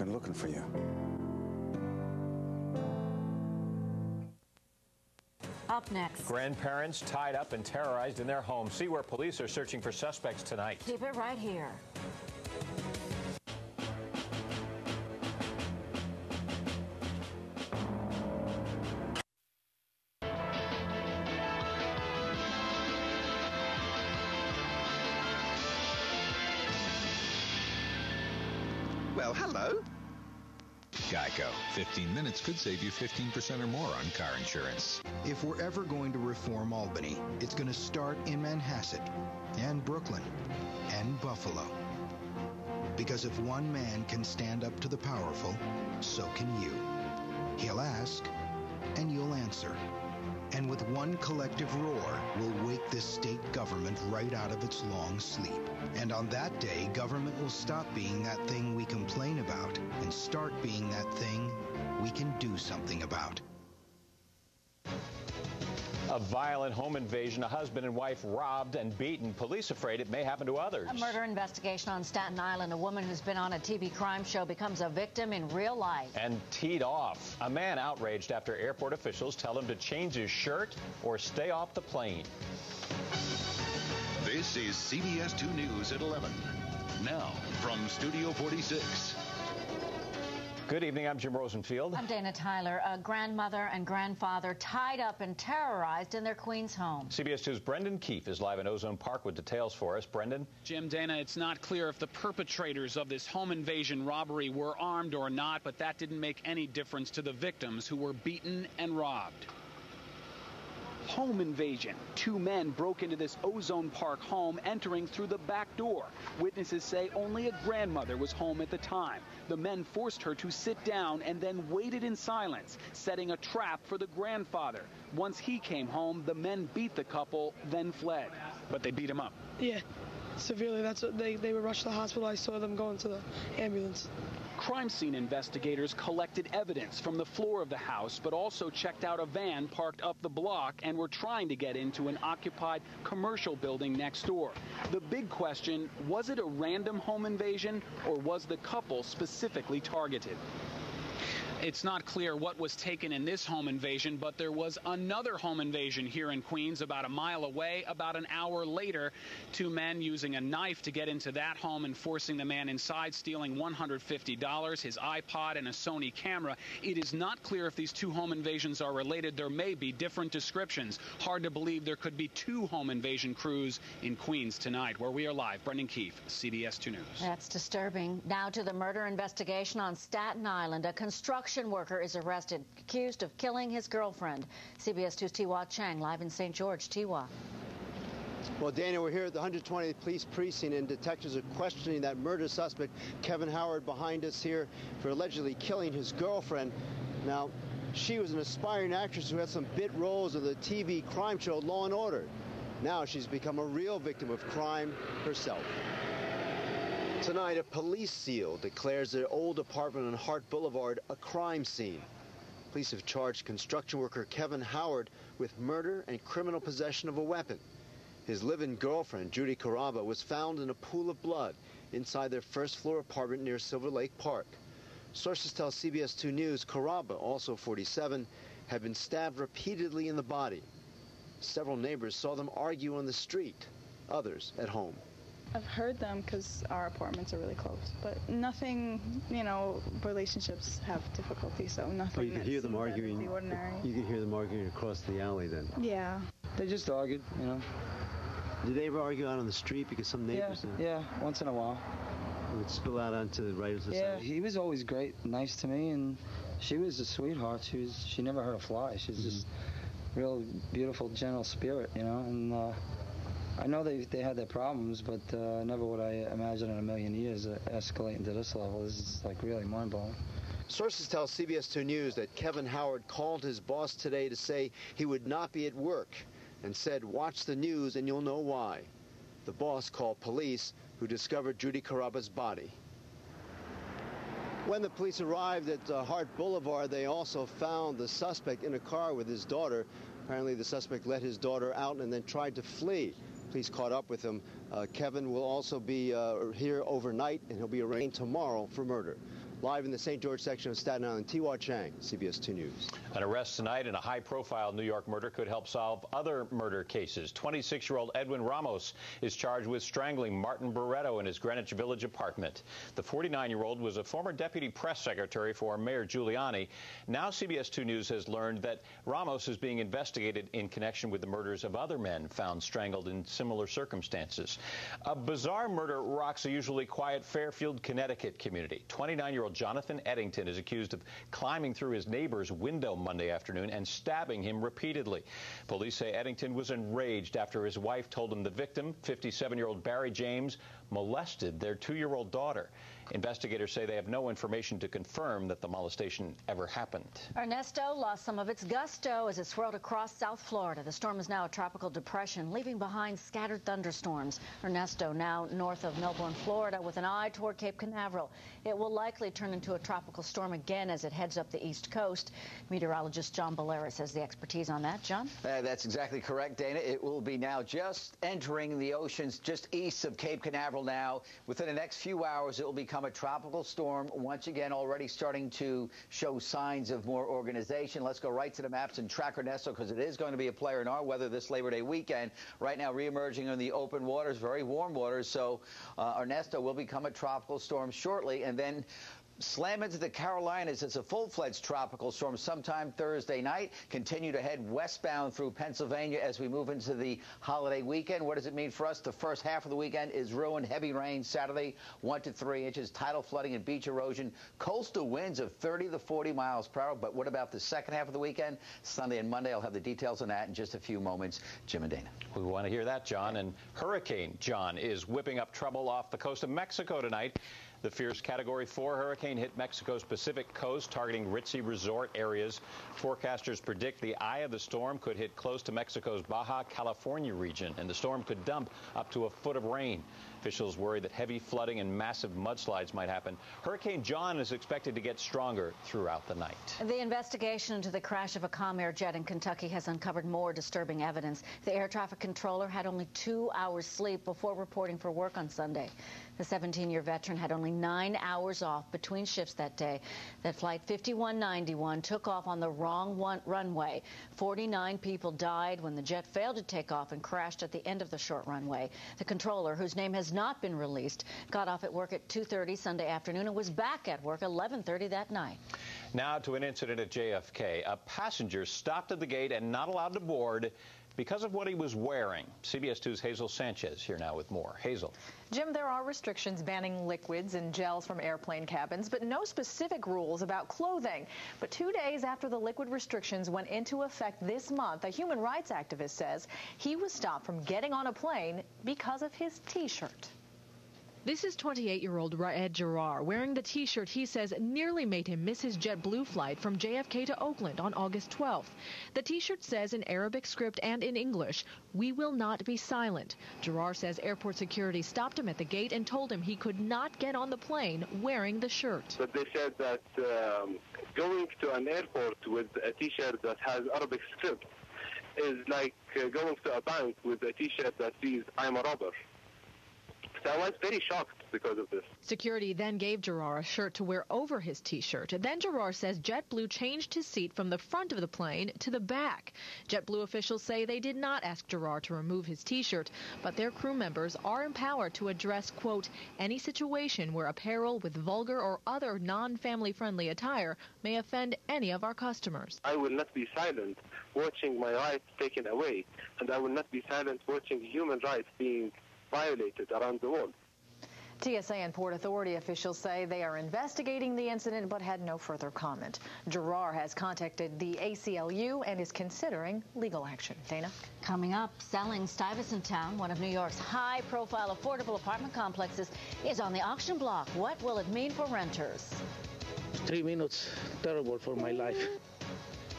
been looking for you. Up next. Grandparents tied up and terrorized in their home. See where police are searching for suspects tonight. Keep it right here. Well, hello. Geico. 15 minutes could save you 15% or more on car insurance. If we're ever going to reform Albany, it's going to start in Manhasset and Brooklyn and Buffalo. Because if one man can stand up to the powerful, so can you. He'll ask, and you'll answer. And with one collective roar, we'll wake this state government right out of its long sleep. And on that day, government will stop being that thing we complain about and start being that thing we can do something about. A violent home invasion, a husband and wife robbed and beaten. Police afraid it may happen to others. A murder investigation on Staten Island. A woman who's been on a TV crime show becomes a victim in real life. And teed off. A man outraged after airport officials tell him to change his shirt or stay off the plane. This is CBS 2 News at 11. Now, from Studio 46. Good evening, I'm Jim Rosenfield. I'm Dana Tyler. A grandmother and grandfather tied up and terrorized in their Queens home. CBS 2's Brendan Keefe is live in Ozone Park with details for us. Brendan? Jim, Dana, it's not clear if the perpetrators of this home invasion robbery were armed or not, but that didn't make any difference to the victims who were beaten and robbed. Home invasion. Two men broke into this Ozone Park home, entering through the back door. Witnesses say only a grandmother was home at the time. The men forced her to sit down and then waited in silence, setting a trap for the grandfather. Once he came home, the men beat the couple, then fled. But they beat him up. Yeah, severely. That's what they were rushed to the hospital. I saw them go into the ambulance. Crime scene investigators collected evidence from the floor of the house, but also checked out a van parked up the block and were trying to get into an occupied commercial building next door. The big question, was it a random home invasion or was the couple specifically targeted? It's not clear what was taken in this home invasion, but there was another home invasion here in Queens about a mile away. About an hour later, two men using a knife to get into that home and forcing the man inside, stealing $150, his iPod, and a Sony camera. It is not clear if these two home invasions are related. There may be different descriptions. Hard to believe there could be two home invasion crews in Queens tonight, where we are live. Brendan Keefe, CBS 2 News. That's disturbing. Now to the murder investigation on Staten Island. A construction worker is arrested, accused of killing his girlfriend. CBS 2's Tiwa Chang, live in St. George. Tiwa. Well, Dana, we're here at the 120th Police Precinct, and detectives are questioning that murder suspect, Kevin Howard, behind us here for allegedly killing his girlfriend. Now, she was an aspiring actress who had some bit roles of the TV crime show Law & Order. Now she's become a real victim of crime herself. Tonight, a police seal declares their old apartment on Hart Boulevard a crime scene. Police have charged construction worker Kevin Howard with murder and criminal possession of a weapon. His live-in girlfriend, Judy Caraba, was found in a pool of blood inside their first-floor apartment near Silver Lake Park. Sources tell CBS 2 News Caraba, also 47, had been stabbed repeatedly in the body. Several neighbors saw them argue on the street, others at home. I've heard them because our apartments are really close, but nothing, you know, relationships have difficulty, so nothing. Oh, you could hear them arguing. The ordinary. You could hear them arguing across the alley then. Yeah. They just argued, you know. Did they ever argue out on the street? Because some neighbors. Yeah, once in a while. It would spill out onto the right of the Yeah, side. he was always great, nice to me, and she was a sweetheart. She never hurt a fly. She's just real beautiful, gentle spirit, you know. And I know they had their problems, but never would I imagine in a million years escalating to this level. This is like really mind-blowing. Sources tell CBS 2 News that Kevin Howard called his boss today to say he would not be at work and said, "Watch the news and you'll know why." The boss called police, who discovered Judy Caraba's body. When the police arrived at Hart Boulevard, they also found the suspect in a car with his daughter. Apparently the suspect let his daughter out and then tried to flee. Police caught up with him, Kevin will also be here overnight, and he'll be arraigned tomorrow for murder. Live in the St. George section of Staten Island, T.Y. Chang, CBS 2 News. An arrest tonight in a high-profile New York murder could help solve other murder cases. 26-year-old Edwin Ramos is charged with strangling Martin Barreto in his Greenwich Village apartment. The 49-year-old was a former deputy press secretary for Mayor Giuliani. Now CBS 2 News has learned that Ramos is being investigated in connection with the murders of other men found strangled in similar circumstances. A bizarre murder rocks a usually quiet Fairfield, Connecticut community. 29-year-old Jonathan Eddington is accused of climbing through his neighbor's window Monday afternoon and stabbing him repeatedly. Police say Eddington was enraged after his wife told him the victim, 57-year-old Barry James, molested their 2-year-old daughter. Investigators say they have no information to confirm that the molestation ever happened. Ernesto lost some of its gusto as it swirled across South Florida. The storm is now a tropical depression, leaving behind scattered thunderstorms. Ernesto now north of Melbourne, Florida, with an eye toward Cape Canaveral. It will likely turn into a tropical storm again as it heads up the east coast. Meteorologist John Bolaris has the expertise on that. John? That's exactly correct, Dana. It will be now just entering the oceans just east of Cape Canaveral now. Within the next few hours, it will become a tropical storm, once again already starting to show signs of more organization. Let's go right to the maps and track Ernesto, because it is going to be a player in our weather this Labor Day weekend. Right now, re-emerging in the open waters, very warm waters, so Ernesto will become a tropical storm shortly, and then slam into the Carolinas as a full-fledged tropical storm sometime Thursday night. Continue to head westbound through Pennsylvania as we move into the holiday weekend. What does it mean for us? The first half of the weekend is ruined. Heavy rain Saturday, 1 to 3 inches, tidal flooding and beach erosion, coastal winds of 30 to 40 miles per hour. But what about the second half of the weekend? Sunday and Monday. I'll have the details on that in just a few moments. Jim and Dana. We want to hear that, John. And Hurricane John is whipping up trouble off the coast of Mexico tonight. The fierce Category 4 hurricane hit Mexico's Pacific coast, targeting ritzy resort areas. Forecasters predict the eye of the storm could hit close to Mexico's Baja California region, and the storm could dump up to a foot of rain. Officials worry that heavy flooding and massive mudslides might happen. Hurricane John is expected to get stronger throughout the night. The investigation into the crash of a Comair jet in Kentucky has uncovered more disturbing evidence. The air traffic controller had only 2 hours sleep before reporting for work on Sunday. The 17-year veteran had only 9 hours off between shifts that day. That flight 5191 took off on the wrong runway. 49 people died when the jet failed to take off and crashed at the end of the short runway. The controller, whose name has not been released, got off at work at 2:30 Sunday afternoon and was back at work 11:30 that night. Now to an incident at JFK. A passenger stopped at the gate and not allowed to board because of what he was wearing. CBS 2's Hazel Sanchez here now with more. Hazel. Jim, there are restrictions banning liquids and gels from airplane cabins, but no specific rules about clothing. But 2 days after the liquid restrictions went into effect this month, a human rights activist says he was stopped from getting on a plane because of his T-shirt. This is 28-year-old Raed Gerard wearing the T-shirt he says nearly made him miss his JetBlue flight from JFK to Oakland on August 12th. The T-shirt says in Arabic script and in English, "We will not be silent." Gerard says airport security stopped him at the gate and told him he could not get on the plane wearing the shirt. But they said that going to an airport with a T-shirt that has Arabic script is like going to a bank with a T-shirt that says, "I'm a robber." So I was very shocked because of this. Security then gave Gerard a shirt to wear over his T-shirt. Then Gerard says JetBlue changed his seat from the front of the plane to the back. JetBlue officials say they did not ask Gerard to remove his T-shirt, but their crew members are empowered to address, quote, any situation where apparel with vulgar or other non-family friendly attire may offend any of our customers. I will not be silent watching my rights taken away, and I will not be silent watching human rights being violated around the world. TSA and Port Authority officials say they are investigating the incident but had no further comment. Gerard has contacted the ACLU and is considering legal action. Dana? Coming up, selling Stuyvesant Town, one of New York's high-profile affordable apartment complexes, is on the auction block. What will it mean for renters? 3 minutes, terrible for my life.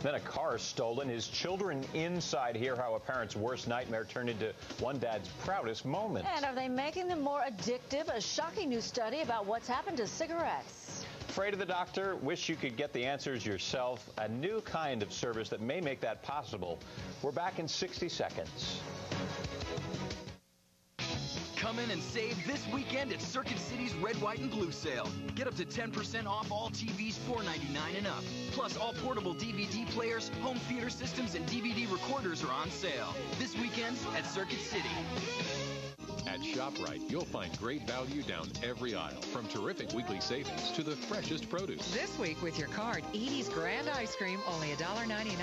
Then a car stolen, his children inside. Hear how a parent's worst nightmare turned into one dad's proudest moment. And are they making them more addictive? A shocking new study about what's happened to cigarettes. Afraid of the doctor? Wish you could get the answers yourself? A new kind of service that may make that possible. We're back in 60 seconds. Come in and save this weekend at Circuit City's Red, White, and Blue sale. Get up to 10% off all TVs $4.99 and up. Plus, all portable DVD players, home theater systems, and DVD recorders are on sale. This weekend at Circuit City. At ShopRite, you'll find great value down every aisle, from terrific weekly savings to the freshest produce. This week with your card, Edie's Grand Ice Cream, only $1.99.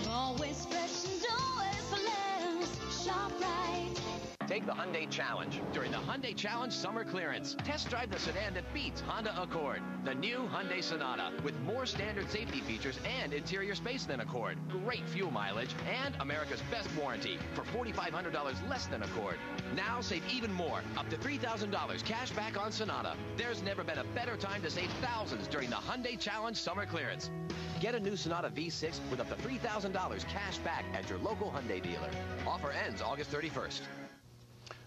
Always fresh and always for less. ShopRite. Take the Hyundai Challenge during the Hyundai Challenge Summer Clearance. Test drive the sedan that beats Honda Accord. The new Hyundai Sonata with more standard safety features and interior space than Accord. Great fuel mileage and America's best warranty for $4,500 less than Accord. Now save even more, up to $3,000 cash back on Sonata. There's never been a better time to save thousands during the Hyundai Challenge Summer Clearance. Get a new Sonata V6 with up to $3,000 cash back at your local Hyundai dealer. Offer ends August 31st.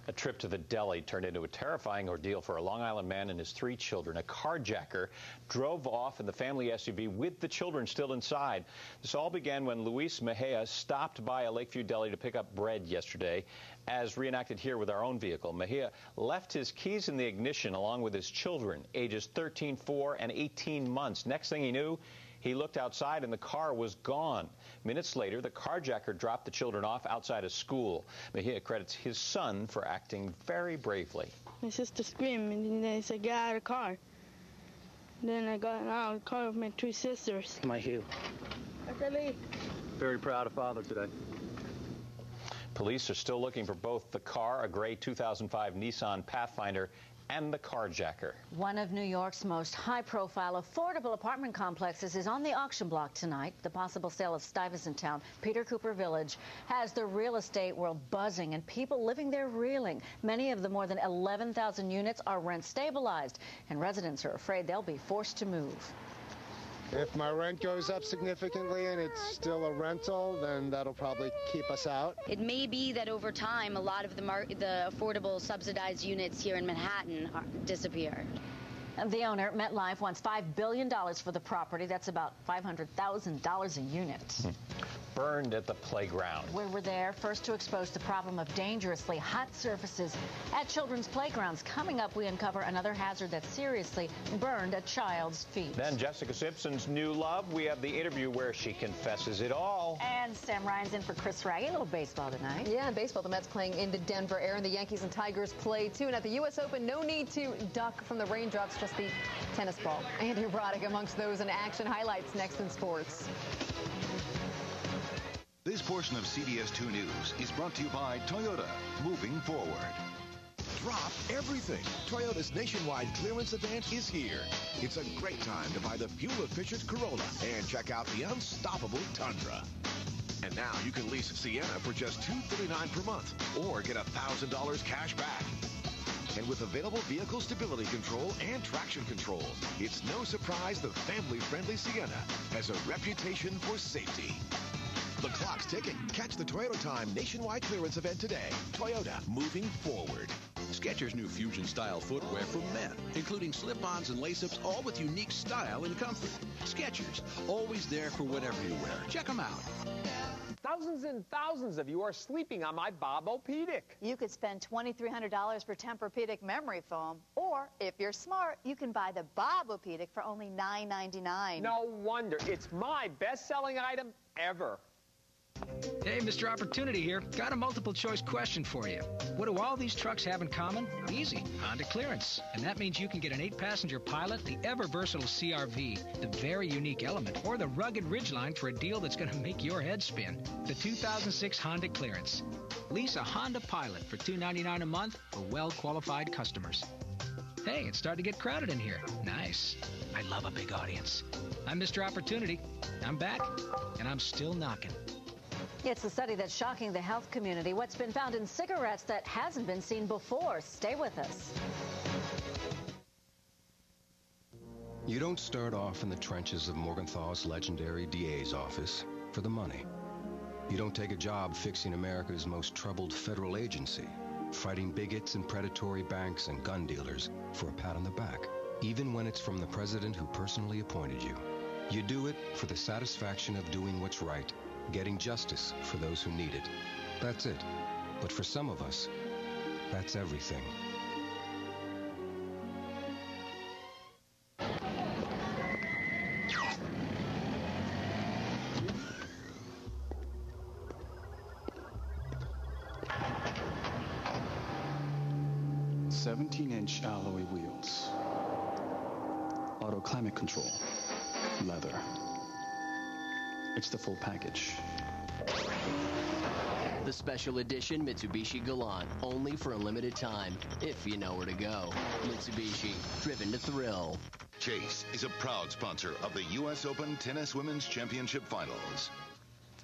A trip to the deli turned into a terrifying ordeal for a Long Island man and his 3 children. A carjacker drove off in the family SUV with the children still inside. This all began when Luis Mejia stopped by a Lakeview deli to pick up bread yesterday. As reenacted here with our own vehicle, Mejia left his keys in the ignition along with his children, ages 13, 4, and 18 months. Next thing he knew, he looked outside and the car was gone. Minutes later, the carjacker dropped the children off outside a school. Mejia credits his son for acting very bravely. My sister screamed and they said, "Get out of the car." Then I got out of the car with my 2 sisters. My Hugh. Very proud of Father today. Police are still looking for both the car, a gray 2005 Nissan Pathfinder, and the carjacker. One of New York's most high-profile affordable apartment complexes is on the auction block tonight. The possible sale of Stuyvesant Town, Peter Cooper Village, has the real estate world buzzing and people living there reeling. Many of the more than 11,000 units are rent stabilized, and residents are afraid they'll be forced to move. If my rent goes up significantly and it's still a rental, then that'll probably keep us out. It may be that over time, a lot of the affordable subsidized units here in Manhattan disappear. The owner, MetLife, wants $5 billion for the property. That's about $500,000 a unit. Burned at the playground. We were there first to expose the problem of dangerously hot surfaces at children's playgrounds. Coming up, we uncover another hazard that seriously burned a child's feet. Then Jessica Simpson's new love. We have the interview where she confesses it all. And Sam Ryan's in for Chris Wragge. A little baseball tonight. Yeah, baseball. The Mets playing in the Denver air, and the Yankees and Tigers play too. And at the U.S. Open, no need to duck from the raindrops, just the tennis ball. Andy Roddick amongst those in action. Highlights next in sports. This portion of CBS 2 News is brought to you by Toyota, moving forward. Drop everything. Toyota's nationwide clearance event is here. It's a great time to buy the fuel-efficient Corolla and check out the unstoppable Tundra. And now you can lease Sienna for just $239 per month or get $1,000 cash back. And with available vehicle stability control and traction control, it's no surprise the family-friendly Sienna has a reputation for safety. The clock's ticking. Catch the Toyota Time nationwide clearance event today. Toyota, moving forward. Skechers' new Fusion-style footwear for men, including slip-ons and lace-ups, all with unique style and comfort. Skechers, always there for whatever you wear. Check them out. Thousands and thousands of you are sleeping on my Bob-O-Pedic. You could spend $2,300 for Tempur-Pedic memory foam, or if you're smart, you can buy the Bob-O-Pedic for only $9.99. No wonder. It's my best-selling item ever. Hey, Mr. Opportunity here. Got a multiple choice question for you. What do all these trucks have in common? Easy. Honda clearance. And that means you can get an 8-passenger Pilot, the ever-versatile CR-V, the very unique Element, or the rugged Ridgeline for a deal that's going to make your head spin. The 2006 Honda clearance. Lease a Honda Pilot for $299 a month for well-qualified customers. Hey, it's starting to get crowded in here. Nice. I love a big audience. I'm Mr. Opportunity. I'm back, and I'm still knocking. It's a study that's shocking the health community. What's been found in cigarettes that hasn't been seen before. Stay with us. You don't start off in the trenches of Morgenthau's legendary DA's office for the money. You don't take a job fixing America's most troubled federal agency, fighting bigots and predatory banks and gun dealers for a pat on the back, even when it's from the president who personally appointed you. You do it for the satisfaction of doing what's right, getting justice for those who need it. That's it. But for some of us, That's everything. "17-inch alloy wheels, auto climate control, leather. It's the full package." The special edition Mitsubishi Galant, only for a limited time, if you know where to go. Mitsubishi, driven to thrill. Chase is a proud sponsor of the U.S. Open Tennis Women's Championship Finals.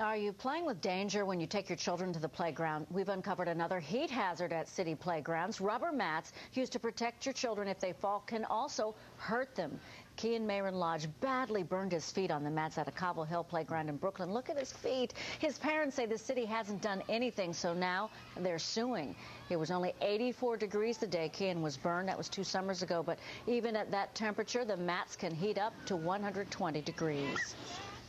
Are you playing with danger when you take your children to the playground? We've uncovered another heat hazard at city playgrounds. Rubber mats used to protect your children if they fall can also hurt them. Kean Mayron Lodge badly burned his feet on the mats at a Cobble Hill playground in Brooklyn. Look at his feet. His parents say the city hasn't done anything, so now they're suing. It was only 84 degrees the day Kean was burned. That was 2 summers ago, but even at that temperature, the mats can heat up to 120 degrees.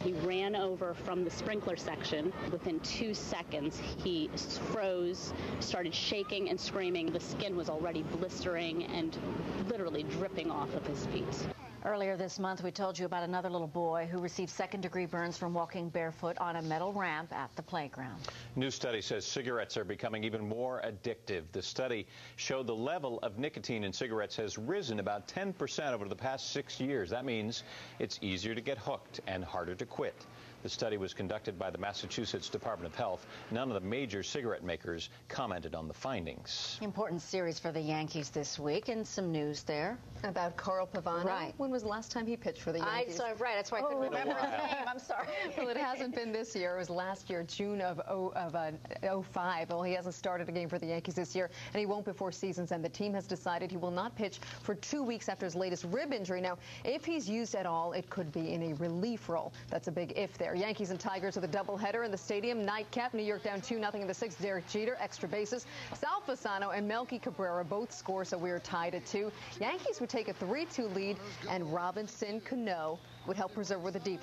He ran over from the sprinkler section. Within 2 seconds, he froze, started shaking and screaming. The skin was already blistering and literally dripping off of his feet. Earlier this month, we told you about another little boy who received second-degree burns from walking barefoot on a metal ramp at the playground. New study says cigarettes are becoming even more addictive. The study showed the level of nicotine in cigarettes has risen about 10% over the past 6 years. That means it's easier to get hooked and harder to quit. The study was conducted by the Massachusetts Department of Health. None of the major cigarette makers commented on the findings. Important series for the Yankees this week, and some news there. About Carl Pavano. Right. When was the last time he pitched for the Yankees? Right, that's why I couldn't remember his name. I'm sorry. Well, it hasn't been this year. It was last year, June of 05. Well, he hasn't started a game for the Yankees this year, and he won't before season's end. The team has decided he will not pitch for 2 weeks after his latest rib injury. Now, if he's used at all, it could be in a relief role. That's a big if there. Yankees and Tigers with a doubleheader in the stadium. Nightcap, New York down 2-0 in the 6th. Derek Jeter, extra bases. Sal Fasano and Melky Cabrera both score, so we're tied at 2. Yankees would take a 3-2 lead, and Robinson Cano would help preserve with a deep